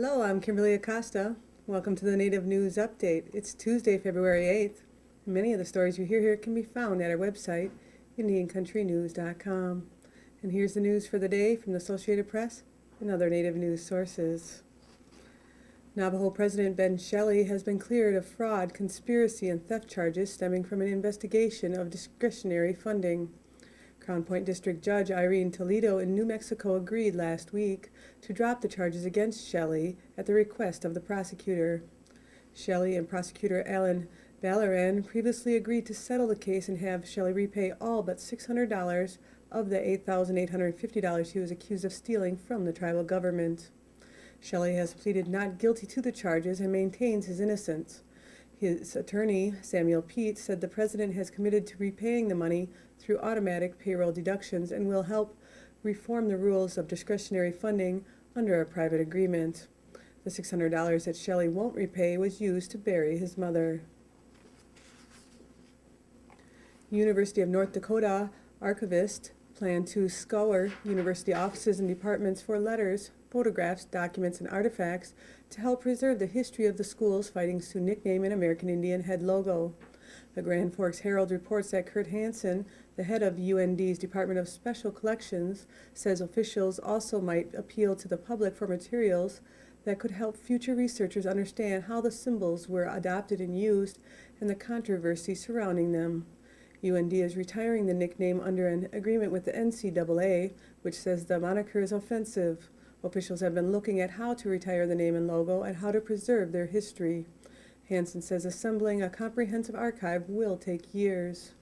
Hello, I'm Kimberlie Acosta. Welcome to the Native News Update. It's Tuesday, February 8th. Many of the stories you hear here can be found at our website, IndianCountryNews.com. And here's the news for the day from the Associated Press and other Native news sources. Navajo President Ben Shelly has been cleared of fraud, conspiracy, and theft charges stemming from an investigation of discretionary funding. Crown Point District Judge Irene Toledo in New Mexico agreed last week to drop the charges against Shelly at the request of the prosecutor. Shelly and prosecutor Alan Ballaran previously agreed to settle the case and have Shelly repay all but $600 of the $8,850 he was accused of stealing from the tribal government. Shelly has pleaded not guilty to the charges and maintains his innocence. His attorney, Samuel Pete, said the president has committed to repaying the money through automatic payroll deductions and will help reform the rules of discretionary funding under a private agreement. The $600 that Shelly won't repay was used to bury his mother. University of North Dakota archivists plan to scour university offices and departments for letters, photographs, documents, and artifacts to help preserve the history of the school's Fighting Sioux nickname and American Indian head logo. The Grand Forks Herald reports that Kurt Hansen, the head of UND's Department of Special Collections, says officials also might appeal to the public for materials that could help future researchers understand how the symbols were adopted and used and the controversy surrounding them. UND is retiring the nickname under an agreement with the NCAA, which says the moniker is offensive. Officials have been looking at how to retire the name and logo and how to preserve their history. Hansen says assembling a comprehensive archive will take years.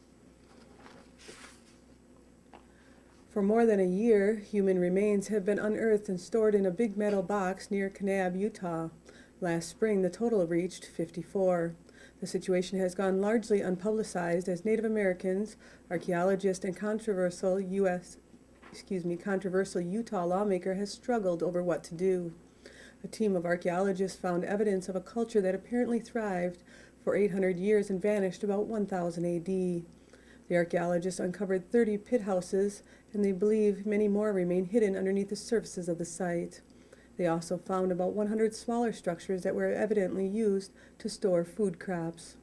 For more than a year, human remains have been unearthed and stored in a big metal box near Kanab, Utah. Last spring, the total reached 54. The situation has gone largely unpublicized as Native Americans, archaeologists, and controversial Utah lawmaker has struggled over what to do. A team of archaeologists found evidence of a culture that apparently thrived for 800 years and vanished about 1000 AD. The archaeologists uncovered 30 pit houses, and they believe many more remain hidden underneath the surfaces of the site. They also found about 100 smaller structures that were evidently used to store food crops.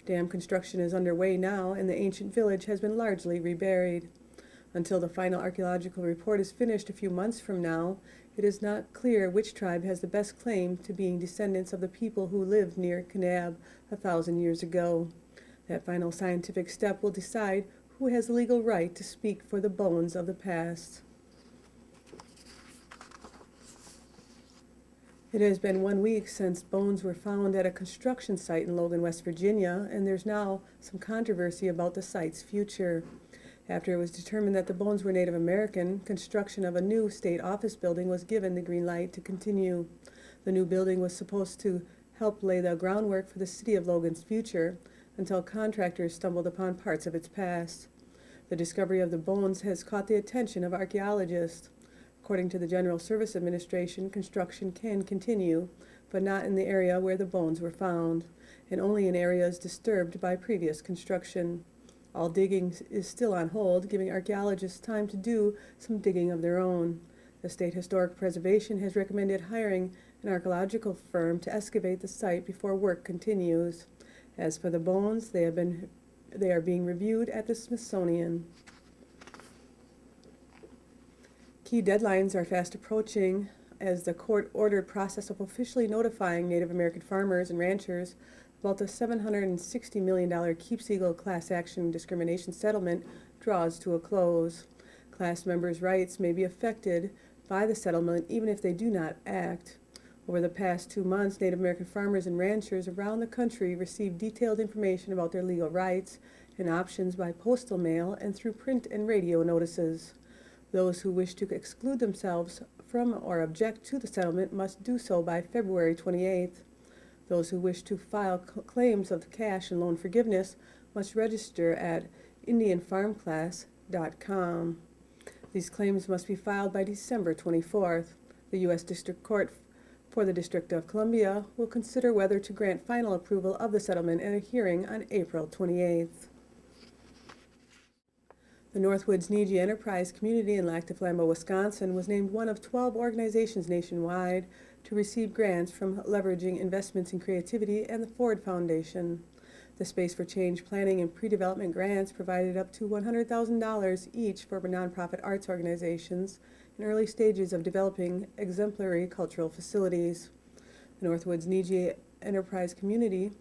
Dam construction is underway now, and the ancient village has been largely reburied. Until the final archaeological report is finished a few months from now, it is not clear which tribe has the best claim to being descendants of the people who lived near Kanab 1,000 years ago. That final scientific step will decide who has the legal right to speak for the bones of the past. It has been 1 week since bones were found at a construction site in Logan, West Virginia, and there's now some controversy about the site's future. After it was determined that the bones were Native American, construction of a new state office building was given the green light to continue. The new building was supposed to help lay the groundwork for the city of Logan's future until contractors stumbled upon parts of its past. The discovery of the bones has caught the attention of archaeologists. According to the General Service Administration, construction can continue, but not in the area where the bones were found, and only in areas disturbed by previous construction. All digging is still on hold, giving archaeologists time to do some digging of their own. The State Historic Preservation has recommended hiring an archaeological firm to excavate the site before work continues. As for the bones, they are being reviewed at the Smithsonian. Key deadlines are fast approaching as the court-ordered process of officially notifying Native American farmers and ranchers about the $760 million Keepseagle class action discrimination settlement draws to a close. Class members' rights may be affected by the settlement even if they do not act. Over the past 2 months, Native American farmers and ranchers around the country received detailed information about their legal rights and options by postal mail and through print and radio notices. Those who wish to exclude themselves from or object to the settlement must do so by February 28th. Those who wish to file claims of cash and loan forgiveness must register at indianfarmclass.com. These claims must be filed by December 24th. The U.S. District Court for the District of Columbia will consider whether to grant final approval of the settlement at a hearing on April 28th. The Northwoods Niijii Enterprise Community in Lac du Flambeau, Wisconsin was named one of 12 organizations nationwide to receive grants from Leveraging Investments in Creativity and the Ford Foundation. The Space for Change Planning and Pre-Development grants provided up to $100,000 each for nonprofit arts organizations in early stages of developing exemplary cultural facilities. The Northwoods Niijii Enterprise Community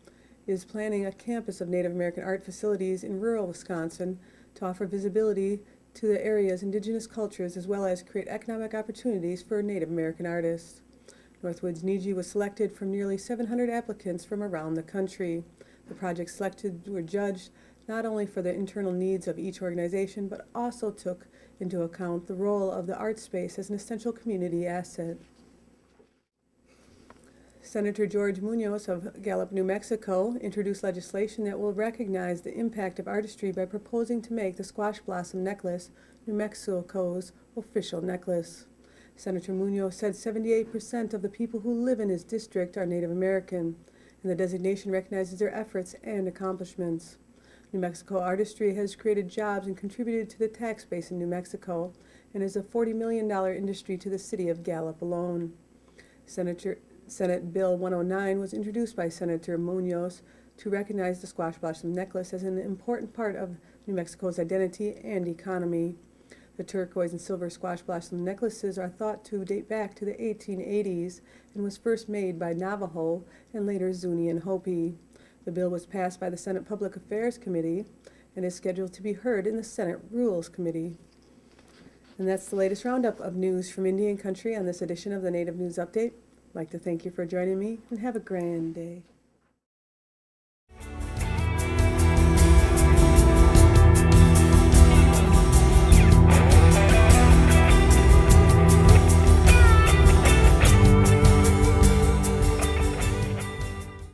is planning a campus of Native American art facilities in rural Wisconsin to offer visibility to the area's indigenous cultures as well as create economic opportunities for Native American artists. Northwoods Niijii was selected from nearly 700 applicants from around the country. The projects selected were judged not only for the internal needs of each organization, but also took into account the role of the art space as an essential community asset. Senator George Munoz of Gallup, New Mexico, introduced legislation that will recognize the impact of artistry by proposing to make the squash blossom necklace New Mexico's official necklace. Senator Munoz said 78% of the people who live in his district are Native American, and the designation recognizes their efforts and accomplishments. New Mexico artistry has created jobs and contributed to the tax base in New Mexico and is a $40 million industry to the city of Gallup alone. Senate Bill 109 was introduced by Senator Munoz to recognize the squash blossom necklace as an important part of New Mexico's identity and economy. The turquoise and silver squash blossom necklaces are thought to date back to the 1880s and was first made by Navajo and later Zuni and Hopi. The bill was passed by the Senate Public Affairs Committee and is scheduled to be heard in the Senate Rules Committee. And that's the latest roundup of news from Indian Country on this edition of the Native News Update. I'd like to thank you for joining me and have a grand day.